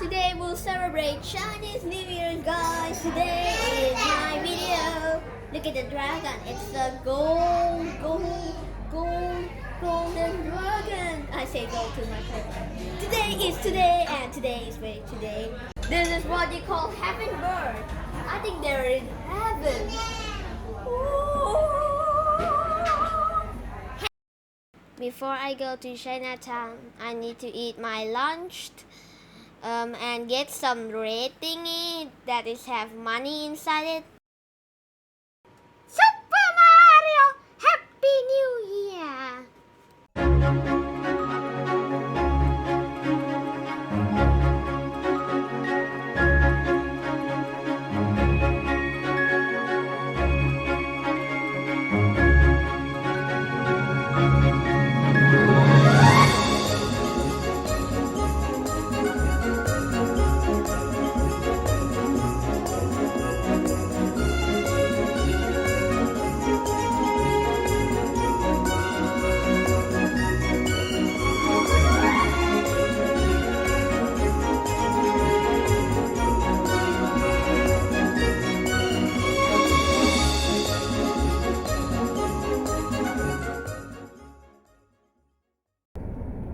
Today we'll celebrate Chinese New Year, guys. Today is my video. Look at the dragon. It's a golden dragon. I say gold too much. Today is today, and today is today. This is what you call heaven bird. I think they're in heaven. Before I go to Chinatown, I need to eat my lunch and get some red thingy that is have money inside it. Super Mario! Happy New Year!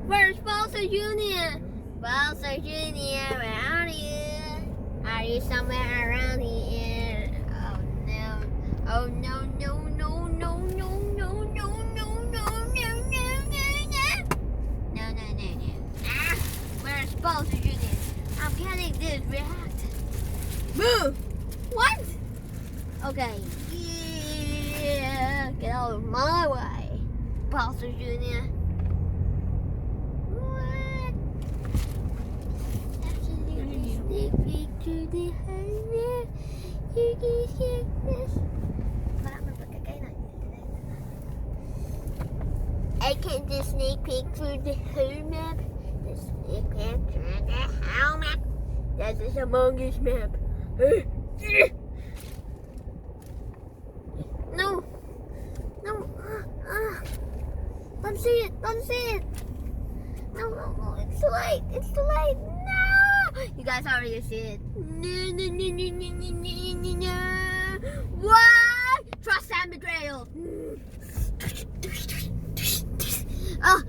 Where's Bowser Jr.? Bowser Jr., where are you? Are you somewhere around here? Oh no. Oh no, no, no, no, no, no, no, no, no, no, no. Ah, where's Bowser Jr.? I'm getting this react. Move! What? Okay. Yeah. Get out of my way, Bowser Jr. Sneak peek to the highway. You can hear this. I can just sneak peek through the whole map. The sneak peek through the whole map. That is Among Us map. No. No. Don't see it. Don't see it. No, no, no. It's too late. It's too late. No. You guys already see it. No. What? Trust and betrayal. Oh.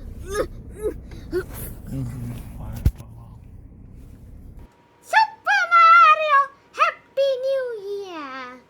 Super Mario, Happy New Year.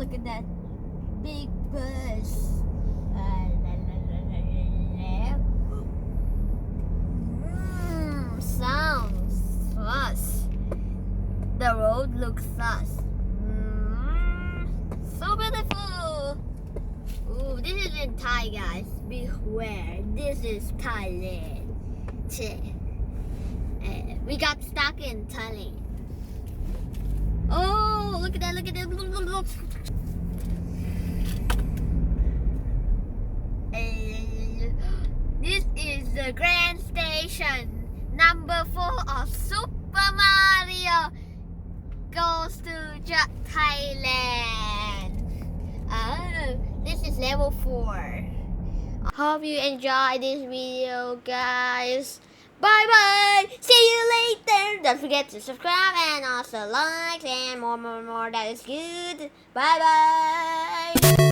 look at that big bus. Sounds sus. The road looks sus. So beautiful. Ooh, this is in Thai, guys. Beware. This is Thailand. We got stuck in Thailand. Oh, look at that, look at that. This is the Grand Station. Number 4 of Super Mario goes to Thailand. This is level 4. Hope you enjoy this video, guys. Bye bye. See you later. Don't forget to subscribe and also like and more. That is good. Bye bye.